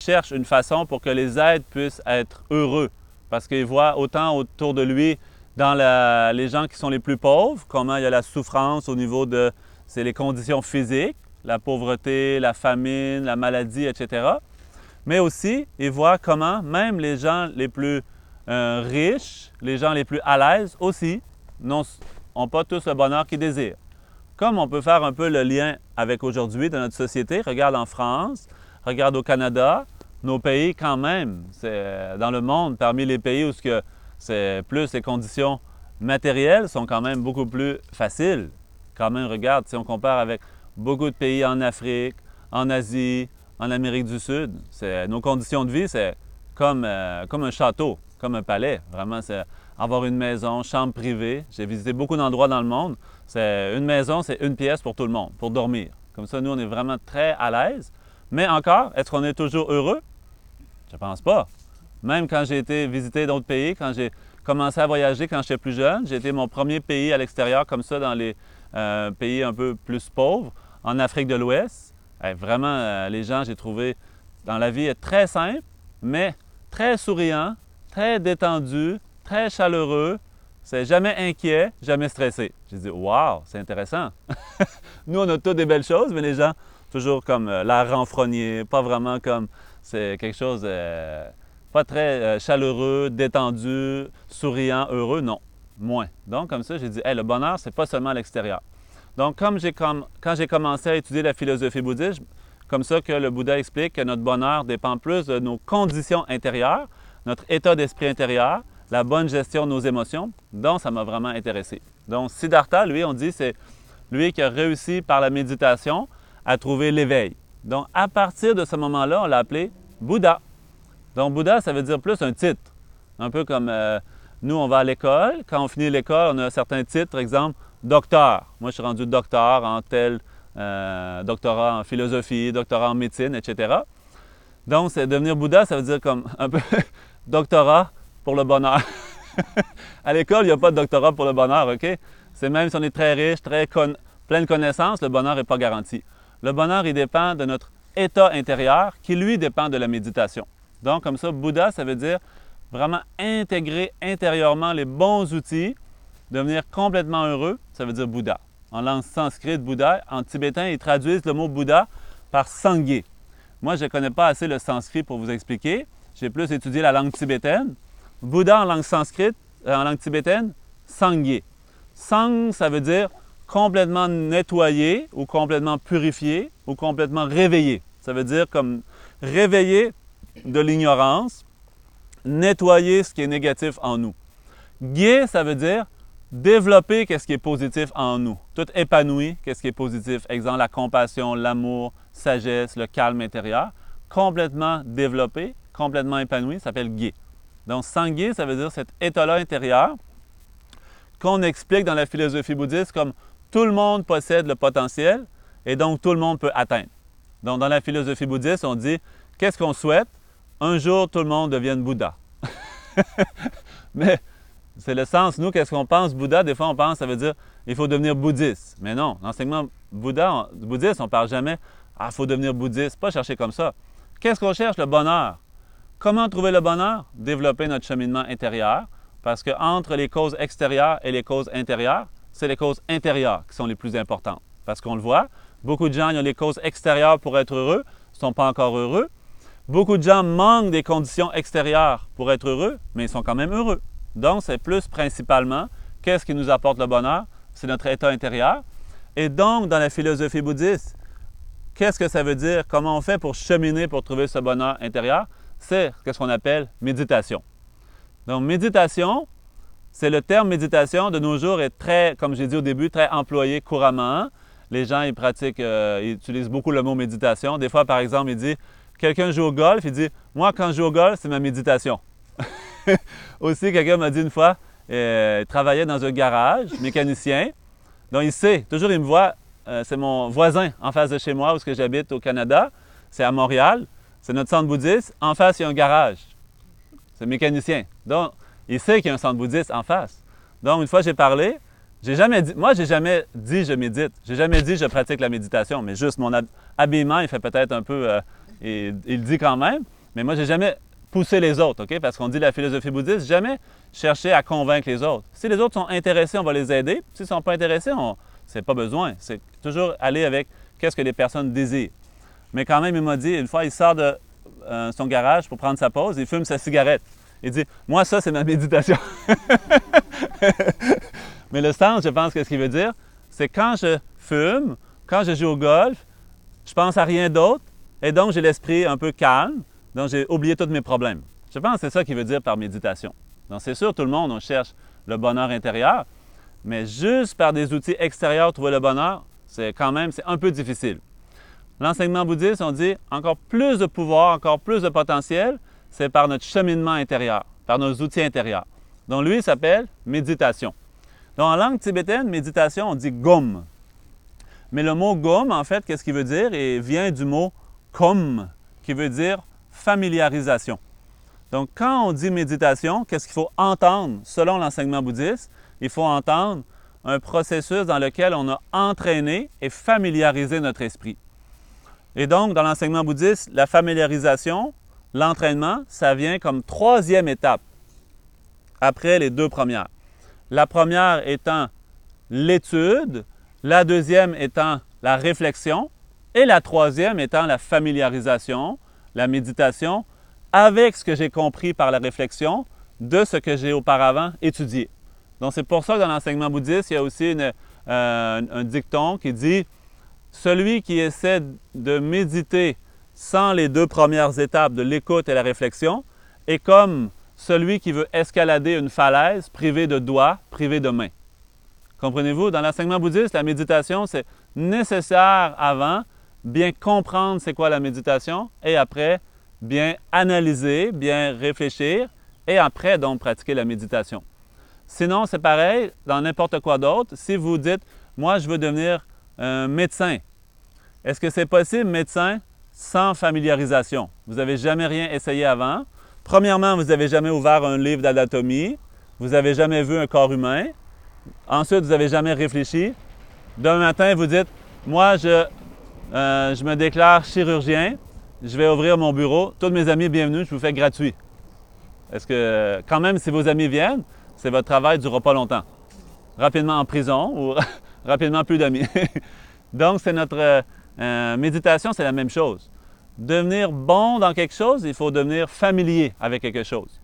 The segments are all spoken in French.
cherche une façon pour que les êtres puissent être heureux. Parce qu'il voit autant autour de lui, dans les gens qui sont les plus pauvres, comment il y a la souffrance au niveau de c'est les conditions physiques, la pauvreté, la famine, la maladie, etc. Mais aussi, il voit comment même les gens les plus riches, les gens les plus à l'aise aussi, n'ont pas tous le bonheur qu'ils désirent. Comme on peut faire un peu le lien avec aujourd'hui de notre société, regarde en France, regarde au Canada, nos pays quand même, c'est dans le monde, parmi les pays où c'est plus les conditions matérielles sont quand même beaucoup plus faciles. Quand même, regarde, si on compare avec beaucoup de pays en Afrique, en Asie, en Amérique du Sud, nos conditions de vie, c'est comme un château, comme un palais. Vraiment, c'est avoir une maison, chambre privée. J'ai visité beaucoup d'endroits dans le monde. Une maison, c'est une pièce pour tout le monde, pour dormir. Comme ça, nous, on est vraiment très à l'aise. Mais encore, est-ce qu'on est toujours heureux? Je pense pas. Même quand j'ai été visiter d'autres pays, quand j'ai commencé à voyager quand j'étais plus jeune, j'ai été mon premier pays à l'extérieur comme ça dans les pays un peu plus pauvres, en Afrique de l'Ouest. Vraiment, les gens, j'ai trouvé, dans la vie, très simple, mais très souriant, très détendu, très chaleureux. C'est jamais inquiet, jamais stressé. J'ai dit, wow, c'est intéressant. Nous, on a toutes des belles choses, mais les gens, toujours comme l'air renfrogné, pas vraiment comme, c'est quelque chose pas très chaleureux, détendu, souriant, heureux, non, moins. Donc, comme ça, j'ai dit, hey, le bonheur, c'est pas seulement à l'extérieur. Donc, quand j'ai commencé à étudier la philosophie bouddhiste, comme ça que le Bouddha explique que notre bonheur dépend plus de nos conditions intérieures, notre état d'esprit intérieur, la bonne gestion de nos émotions, donc ça m'a vraiment intéressé. Donc, Siddhartha, lui, on dit, c'est lui qui a réussi par la méditation à trouver l'éveil. Donc, à partir de ce moment-là, on l'a appelé Bouddha. Donc, Bouddha, ça veut dire plus un titre. Un peu comme nous, on va à l'école. Quand on finit l'école, on a un certain titre, par exemple, docteur. Moi, je suis rendu docteur en tel doctorat en philosophie, doctorat en médecine, etc. Donc, devenir Bouddha, ça veut dire comme un peu doctorat pour le bonheur. À l'école, il n'y a pas de doctorat pour le bonheur, OK? C'est même si on est très riche, plein de connaissances, le bonheur n'est pas garanti. Le bonheur, il dépend de notre état intérieur qui, lui, dépend de la méditation. Donc, comme ça, Bouddha, ça veut dire vraiment intégrer intérieurement les bons outils, devenir complètement heureux, ça veut dire Bouddha. En langue sanskrite, Bouddha, en tibétain, ils traduisent le mot Bouddha par Sangye. Moi, je ne connais pas assez le sanskrit pour vous expliquer. J'ai plus étudié la langue tibétaine. Bouddha en langue sanskrite, en langue tibétaine, Sangye. Sang, ça veut dire complètement nettoyé ou complètement purifié ou complètement réveillé. Ça veut dire comme réveiller de l'ignorance, nettoyer ce qui est négatif en nous. Gye, ça veut dire développer ce qui est positif en nous. Tout épanoui, ce qui est positif. Exemple, la compassion, l'amour, sagesse, le calme intérieur. Complètement développé, complètement épanoui, ça s'appelle Gye. Donc, Sangye, ça veut dire cet état-là intérieur qu'on explique dans la philosophie bouddhiste comme tout le monde possède le potentiel et donc tout le monde peut atteindre. Donc, dans la philosophie bouddhiste, on dit qu'est-ce qu'on souhaite? Un jour, tout le monde devienne Bouddha. Mais c'est le sens, nous, qu'est-ce qu'on pense Bouddha? Des fois, on pense, ça veut dire il faut devenir bouddhiste. Mais non, l'enseignement bouddhiste, on ne parle jamais il faut devenir bouddhiste, pas chercher comme ça. Qu'est-ce qu'on cherche? Le bonheur. Comment trouver le bonheur? Développer notre cheminement intérieur, parce qu'entre les causes extérieures et les causes intérieures, c'est les causes intérieures qui sont les plus importantes. Parce qu'on le voit, beaucoup de gens ils ont les causes extérieures pour être heureux, ne sont pas encore heureux. Beaucoup de gens manquent des conditions extérieures pour être heureux, mais ils sont quand même heureux. Donc, c'est plus principalement, qu'est-ce qui nous apporte le bonheur? C'est notre état intérieur. Et donc, dans la philosophie bouddhiste, qu'est-ce que ça veut dire? Comment on fait pour cheminer pour trouver ce bonheur intérieur? C'est ce qu'on appelle méditation. Donc, méditation, c'est le terme méditation de nos jours est très, comme j'ai dit au début, très employé couramment. Les gens, ils pratiquent, ils utilisent beaucoup le mot méditation. Des fois, par exemple, il dit, quelqu'un joue au golf, il dit, moi, quand je joue au golf, c'est ma méditation. Aussi, quelqu'un m'a dit une fois, il travaillait dans un garage, mécanicien. Donc, il sait, toujours il me voit, c'est mon voisin en face de chez moi, où j'habite au Canada. C'est à Montréal. C'est notre centre bouddhiste. En face, il y a un garage. C'est mécanicien. Donc, il sait qu'il y a un centre bouddhiste en face. Donc, une fois, j'ai parlé. J'ai jamais dit je médite. J'ai jamais dit je pratique la méditation, mais juste mon habillement, il fait peut-être un peu, il dit quand même. Mais moi, je n'ai jamais poussé les autres, OK? Parce qu'on dit la philosophie bouddhiste, jamais chercher à convaincre les autres. Si les autres sont intéressés, on va les aider. S'ils ne sont pas intéressés, c'est pas besoin. C'est toujours aller avec qu'est-ce que les personnes désirent. Mais quand même, il m'a dit, une fois, il sort de son garage pour prendre sa pause, il fume sa cigarette. Il dit, moi, ça, c'est ma méditation. Mais le sens, je pense que ce qu'il veut dire, c'est quand je fume, quand je joue au golf, je pense à rien d'autre et donc j'ai l'esprit un peu calme, donc j'ai oublié tous mes problèmes. Je pense que c'est ça qu'il veut dire par méditation. Donc c'est sûr, tout le monde, on cherche le bonheur intérieur, mais juste par des outils extérieurs trouver le bonheur, c'est un peu difficile. L'enseignement bouddhiste, on dit encore plus de pouvoir, encore plus de potentiel, c'est par notre cheminement intérieur, par nos outils intérieurs. Donc lui, il s'appelle méditation. Donc en langue tibétaine, méditation, on dit gom. Mais le mot gom, en fait, qu'est-ce qu'il veut dire? Il vient du mot kom, qui veut dire familiarisation. Donc quand on dit méditation, qu'est-ce qu'il faut entendre selon l'enseignement bouddhiste? Il faut entendre un processus dans lequel on a entraîné et familiarisé notre esprit. Et donc, dans l'enseignement bouddhiste, la familiarisation, l'entraînement, ça vient comme troisième étape après les deux premières. La première étant l'étude, la deuxième étant la réflexion et la troisième étant la familiarisation, la méditation, avec ce que j'ai compris par la réflexion de ce que j'ai auparavant étudié. Donc, c'est pour ça que dans l'enseignement bouddhiste, il y a aussi un dicton qui dit « Celui qui essaie de méditer sans les deux premières étapes de l'écoute et la réflexion est comme celui qui veut escalader une falaise privé de doigts, privé de mains. » Comprenez-vous? Dans l'enseignement bouddhiste, la méditation, c'est nécessaire avant, bien comprendre c'est quoi la méditation, et après, bien analyser, bien réfléchir, et après, donc, pratiquer la méditation. Sinon, c'est pareil, dans n'importe quoi d'autre. Si vous dites, moi, je veux devenir médecin, est-ce que c'est possible, médecin, sans familiarisation? Vous n'avez jamais rien essayé avant. Premièrement, vous n'avez jamais ouvert un livre d'anatomie. Vous n'avez jamais vu un corps humain. Ensuite, vous n'avez jamais réfléchi. Demain matin, vous dites, moi, je me déclare chirurgien. Je vais ouvrir mon bureau. Tous mes amis, bienvenue, je vous fais gratuit. Est-ce que, quand même, si vos amis viennent, c'est votre travail ne durera pas longtemps. Rapidement en prison ou rapidement plus d'amis. Donc, c'est notre méditation, c'est la même chose. Devenir bon dans quelque chose, il faut devenir familier avec quelque chose.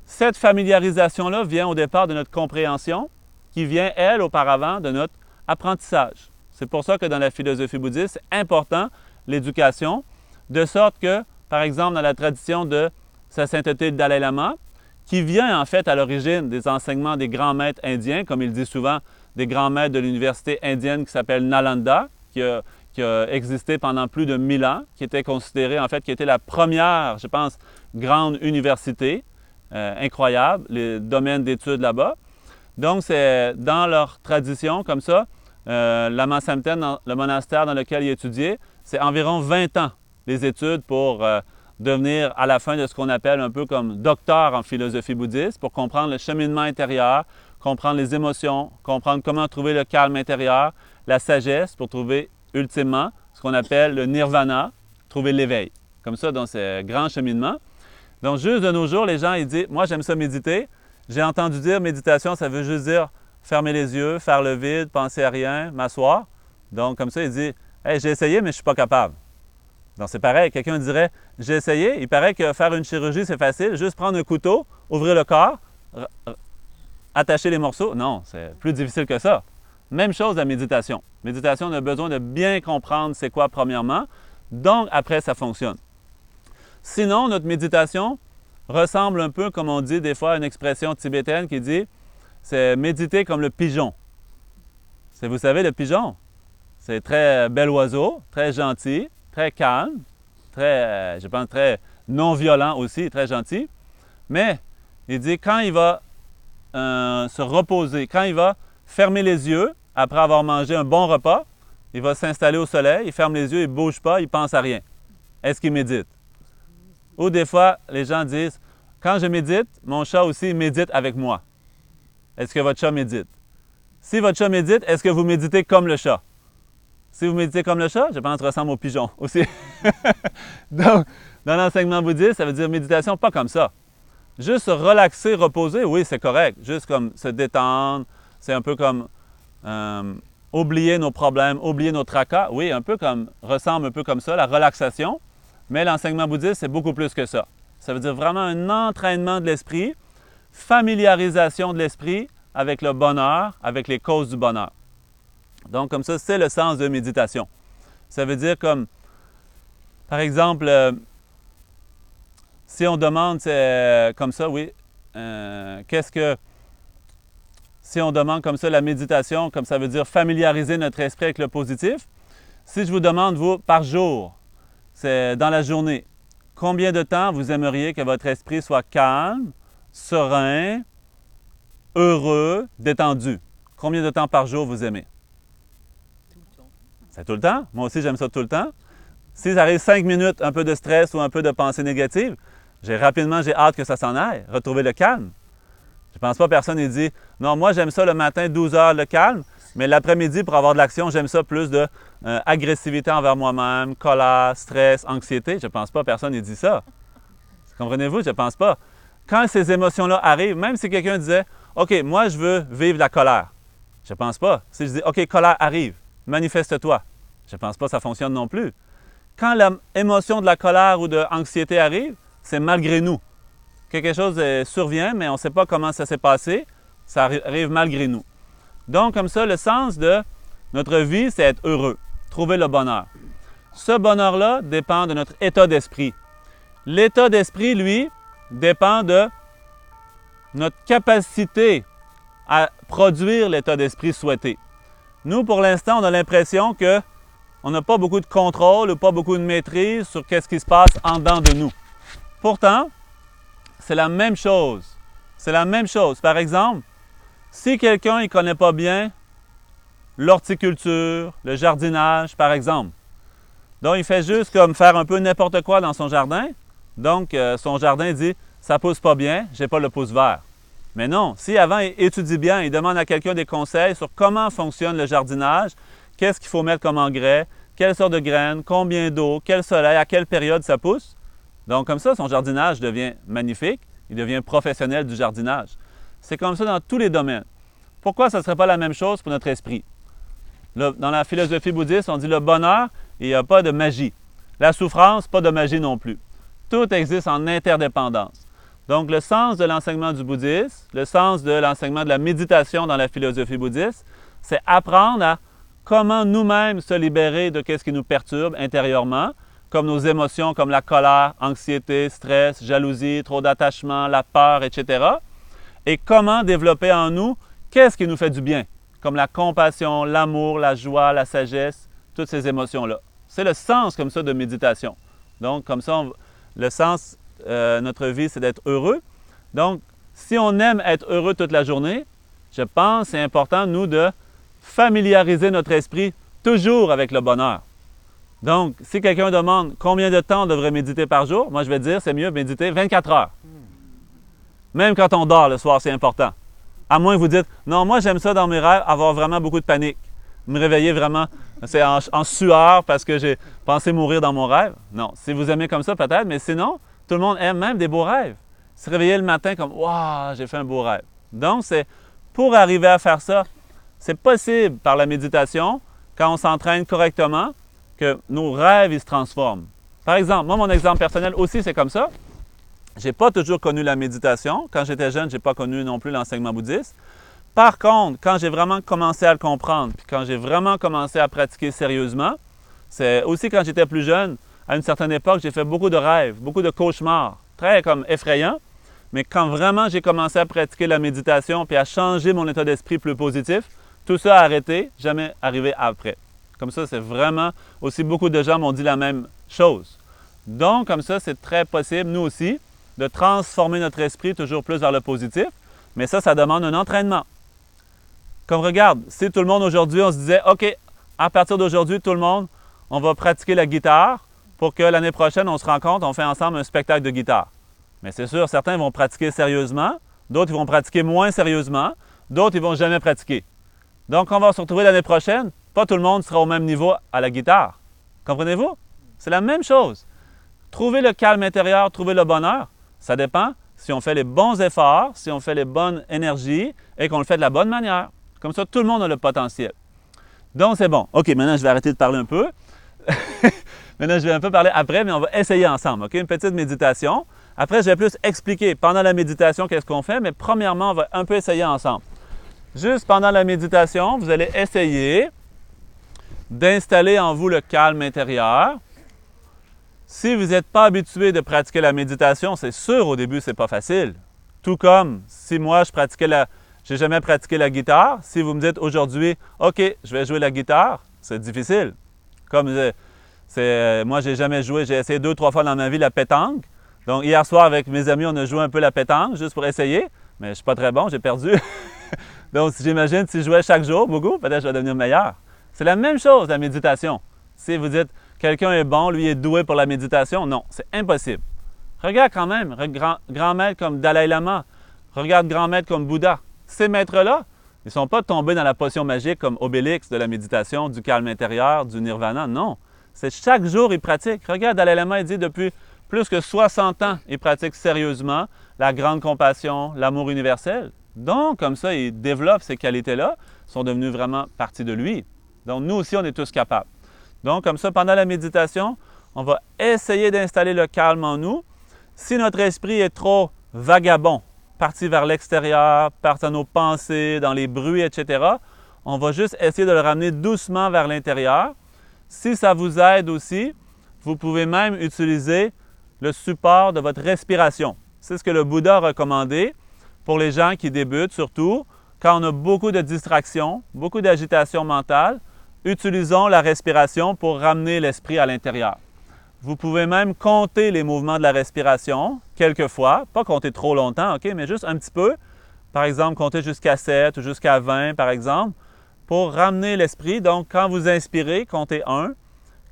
Cette familiarisation-là vient au départ de notre compréhension, qui vient, elle, auparavant, de notre apprentissage. C'est pour ça que dans la philosophie bouddhiste, c'est important l'éducation, de sorte que, par exemple, dans la tradition de Sa Sainteté le Dalai Lama, qui vient en fait à l'origine des enseignements des grands maîtres indiens, comme il dit souvent, des grands maîtres de l'université indienne qui s'appelle Nalanda, qui a existé pendant plus de 1000 ans, qui était considérée en fait, qui était la première, je pense, grande université, incroyable, les domaines d'études là-bas. Donc, c'est dans leur tradition, comme ça, Lama Samten, le monastère dans lequel il étudiait, c'est environ 20 ans les études pour devenir à la fin de ce qu'on appelle un peu comme docteur en philosophie bouddhiste, pour comprendre le cheminement intérieur, comprendre les émotions, comprendre comment trouver le calme intérieur, la sagesse pour trouver ultimement ce qu'on appelle le nirvana, trouver l'éveil. Comme ça, dans ce grand cheminement. Donc, juste de nos jours, les gens, ils disent, moi, j'aime ça méditer. J'ai entendu dire méditation, ça veut juste dire fermer les yeux, faire le vide, penser à rien, m'asseoir. Donc, comme ça, il dit, hey, j'ai essayé, mais je ne suis pas capable. Donc, c'est pareil. Quelqu'un dirait, j'ai essayé, il paraît que faire une chirurgie, c'est facile. Juste prendre un couteau, ouvrir le corps, attacher les morceaux. Non, c'est plus difficile que ça. Même chose la méditation. Méditation, on a besoin de bien comprendre c'est quoi premièrement. Donc, après, ça fonctionne. Sinon, notre méditation ressemble un peu, comme on dit des fois, à une expression tibétaine qui dit, c'est méditer comme le pigeon. Vous savez, le pigeon, c'est très bel oiseau, très gentil, très calme, très, je pense, très non-violent aussi, très gentil. Mais, il dit, quand il va se reposer, quand il va fermer les yeux, après avoir mangé un bon repas, il va s'installer au soleil, il ferme les yeux, il ne bouge pas, il ne pense à rien. Est-ce qu'il médite? Ou des fois, les gens disent, quand je médite, mon chat aussi médite avec moi. Est-ce que votre chat médite? Si votre chat médite, est-ce que vous méditez comme le chat? Si vous méditez comme le chat, je pense que ça ressemble au pigeon aussi. Donc, dans l'enseignement bouddhiste, ça veut dire méditation pas comme ça. Juste se relaxer, reposer, oui, c'est correct. Juste comme se détendre, c'est un peu comme oublier nos problèmes, oublier nos tracas. Oui, ressemble un peu comme ça, la relaxation. Mais l'enseignement bouddhiste, c'est beaucoup plus que ça. Ça veut dire vraiment un entraînement de l'esprit, familiarisation de l'esprit avec le bonheur, avec les causes du bonheur. Donc, comme ça, c'est le sens de méditation. Ça veut dire comme, par exemple, si on demande, comme ça, oui, si on demande comme ça la méditation, comme ça veut dire familiariser notre esprit avec le positif, si je vous demande, vous, par jour, c'est dans la journée, combien de temps vous aimeriez que votre esprit soit calme, serein, heureux, détendu? Combien de temps par jour vous aimez? Tout le temps. C'est tout le temps? Moi aussi, j'aime ça tout le temps. Si ça arrive 5 minutes, un peu de stress ou un peu de pensée négative, j'ai hâte que ça s'en aille, retrouver le calme. Je ne pense pas que personne ait dit « Non, moi, j'aime ça le matin, 12 heures, le calme, mais l'après-midi, pour avoir de l'action, j'aime ça plus de agressivité envers moi-même, colère, stress, anxiété. » Je ne pense pas que personne ait dit ça. Comprenez-vous? Je ne pense pas. Quand ces émotions-là arrivent, même si quelqu'un disait « OK, moi, je veux vivre la colère. » Je ne pense pas. Si je dis « OK, colère arrive, manifeste-toi. » Je ne pense pas que ça fonctionne non plus. Quand l'émotion de la colère ou de l'anxiété arrive, c'est malgré nous. Quelque chose survient, mais on ne sait pas comment ça s'est passé. Ça arrive malgré nous. Donc, comme ça, le sens de notre vie, c'est être heureux, trouver le bonheur. Ce bonheur-là dépend de notre état d'esprit. L'état d'esprit, lui, dépend de notre capacité à produire l'état d'esprit souhaité. Nous, pour l'instant, on a l'impression qu'on n'a pas beaucoup de contrôle ou pas beaucoup de maîtrise sur ce qui se passe en dedans de nous. Pourtant, c'est la même chose. C'est la même chose. Par exemple, si quelqu'un ne connaît pas bien l'horticulture, le jardinage, par exemple, donc il fait juste comme faire un peu n'importe quoi dans son jardin, donc son jardin dit « ça pousse pas bien, j'ai pas le pouce vert ». Mais non, si avant il étudie bien, il demande à quelqu'un des conseils sur comment fonctionne le jardinage, qu'est-ce qu'il faut mettre comme engrais, quelle sorte de graines, combien d'eau, quel soleil, à quelle période ça pousse. Donc comme ça, son jardinage devient magnifique, il devient professionnel du jardinage. C'est comme ça dans tous les domaines. Pourquoi ce ne serait pas la même chose pour notre esprit? Dans la philosophie bouddhiste, on dit le bonheur, il n'y a pas de magie. La souffrance, pas de magie non plus. Tout existe en interdépendance. Donc le sens de l'enseignement du bouddhisme, le sens de l'enseignement de la méditation dans la philosophie bouddhiste, c'est apprendre à comment nous-mêmes se libérer de ce qui nous perturbe intérieurement, comme nos émotions comme la colère, anxiété, stress, jalousie, trop d'attachement, la peur, etc. Et comment développer en nous qu'est-ce qui nous fait du bien, comme la compassion, l'amour, la joie, la sagesse, toutes ces émotions-là. C'est le sens comme ça de méditation. Donc, comme ça, le sens de notre vie, c'est d'être heureux. Donc, si on aime être heureux toute la journée, je pense que c'est important, nous, de familiariser notre esprit toujours avec le bonheur. Donc, si quelqu'un demande combien de temps on devrait méditer par jour, moi je vais dire c'est mieux méditer 24 heures. Même quand on dort le soir, c'est important. À moins que vous dites non, moi j'aime ça dans mes rêves, avoir vraiment beaucoup de panique. Me réveiller vraiment, c'est en sueur parce que j'ai pensé mourir dans mon rêve. Non, si vous aimez comme ça peut-être, mais sinon, tout le monde aime même des beaux rêves. Se réveiller le matin comme waouh, j'ai fait un beau rêve. Donc, c'est pour arriver à faire ça, c'est possible par la méditation, quand on s'entraîne correctement, que nos rêves ils se transforment. Par exemple, moi, mon exemple personnel aussi, c'est comme ça. Je n'ai pas toujours connu la méditation. Quand j'étais jeune, je n'ai pas connu non plus l'enseignement bouddhiste. Par contre, quand j'ai vraiment commencé à le comprendre, puis quand j'ai vraiment commencé à pratiquer sérieusement, c'est aussi quand j'étais plus jeune, à une certaine époque, j'ai fait beaucoup de rêves, beaucoup de cauchemars, très comme effrayants. Mais quand vraiment j'ai commencé à pratiquer la méditation puis à changer mon état d'esprit plus positif, tout ça a arrêté, jamais arrivé après. Comme ça, c'est vraiment, aussi beaucoup de gens m'ont dit la même chose. Donc, comme ça, c'est très possible, nous aussi, de transformer notre esprit toujours plus vers le positif, mais ça demande un entraînement. Comme regarde, si tout le monde aujourd'hui, on se disait, OK, à partir d'aujourd'hui, tout le monde, on va pratiquer la guitare pour que l'année prochaine, on se rencontre, on fait ensemble un spectacle de guitare. Mais c'est sûr, certains vont pratiquer sérieusement, d'autres vont pratiquer moins sérieusement, d'autres ils ne vont jamais pratiquer. Donc, on va se retrouver l'année prochaine, pas tout le monde sera au même niveau à la guitare. Comprenez-vous? C'est la même chose. trouver le calme intérieur, trouver le bonheur, ça dépend si on fait les bons efforts, si on fait les bonnes énergies et qu'on le fait de la bonne manière. Comme ça, tout le monde a le potentiel. Donc, c'est bon. OK, maintenant, je vais arrêter de parler un peu. Maintenant, je vais un peu parler après, mais on va essayer ensemble. OK? Une petite méditation. Après, je vais plus expliquer pendant la méditation qu'est-ce qu'on fait, mais premièrement, on va un peu essayer ensemble. Juste pendant la méditation, vous allez essayer d'installer en vous le calme intérieur. Si vous n'êtes pas habitué de pratiquer la méditation, c'est sûr au début, c'est pas facile. Tout comme si moi, j'ai jamais pratiqué la guitare, si vous me dites aujourd'hui, OK, je vais jouer la guitare, c'est difficile. Comme moi, j'ai jamais joué, j'ai essayé 2-3 fois dans ma vie la pétanque. Donc, hier soir, avec mes amis, on a joué un peu la pétanque, juste pour essayer, mais je ne suis pas très bon, j'ai perdu. Donc, j'imagine, si je jouais chaque jour, beaucoup, peut-être que je vais devenir meilleur. C'est la même chose, la méditation. Si vous dites, quelqu'un est bon, lui est doué pour la méditation, non, c'est impossible. Regarde quand même, grand maître comme Dalai Lama, regarde grand maître comme Bouddha. Ces maîtres-là, ils ne sont pas tombés dans la potion magique comme Obélix de la méditation, du calme intérieur, du nirvana, non. C'est chaque jour, ils pratiquent. Regarde, Dalai Lama, il dit depuis plus que 60 ans, il pratique sérieusement la grande compassion, l'amour universel. Donc, comme ça, il développe ces qualités-là, sont devenues vraiment partie de lui. Donc, nous aussi, on est tous capables. Donc, comme ça, pendant la méditation, on va essayer d'installer le calme en nous. Si notre esprit est trop vagabond, parti vers l'extérieur, parti dans nos pensées, dans les bruits, etc., on va juste essayer de le ramener doucement vers l'intérieur. Si ça vous aide aussi, vous pouvez même utiliser le support de votre respiration. C'est ce que le Bouddha a recommandé pour les gens qui débutent, surtout quand on a beaucoup de distractions, beaucoup d'agitation mentale. Utilisons la respiration pour ramener l'esprit à l'intérieur. Vous pouvez même compter les mouvements de la respiration quelquefois, pas compter trop longtemps, OK, mais juste un petit peu. Par exemple, compter jusqu'à 7 ou jusqu'à 20, par exemple, pour ramener l'esprit. Donc, quand vous inspirez, comptez 1.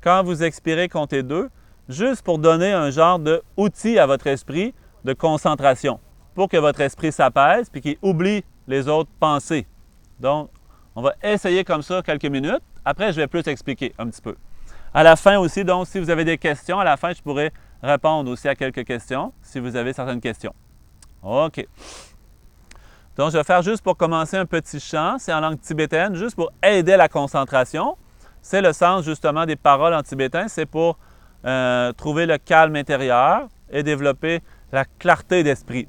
Quand vous expirez, comptez 2. Juste pour donner un genre d'outil à votre esprit de concentration, pour que votre esprit s'apaise puis qu'il oublie les autres pensées. Donc, on va essayer comme ça quelques minutes. Après, je vais plus expliquer un petit peu. À la fin aussi, donc, si vous avez des questions, à la fin, je pourrai répondre aussi à quelques questions, si vous avez certaines questions. OK. Donc, je vais faire juste pour commencer un petit chant. C'est en langue tibétaine, juste pour aider la concentration. C'est le sens, justement, des paroles en tibétain. C'est pour trouver le calme intérieur et développer la clarté d'esprit.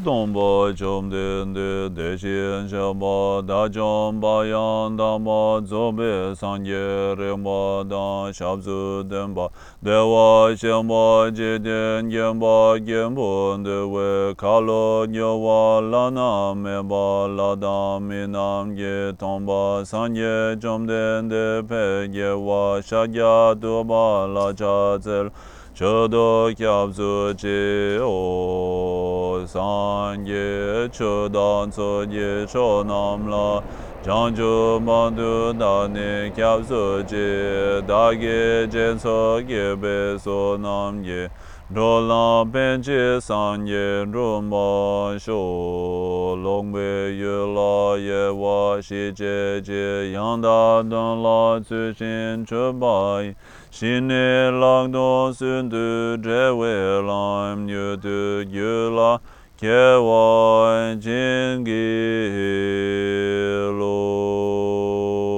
Domba jom de deshin shaba da jom bayan damba zobe sanye remba dan shabzu demba dewa shamba jiden gemba gembun dewe kalo nyawa lana meba lada minam ge tomba sanye jom de pe gewa shagya duba la chazel Chodo kyabzu chi o sanye chodan so ye chonam la janju mandu dani kyabzu chi dagi jenso gebe so nam ye rola benji sanye rumba sho longbe yu la ye wa shi je je yanda don la tsu shin chubai Shine lang don sun du drewe lam yu du yu la ke wa jin gi lo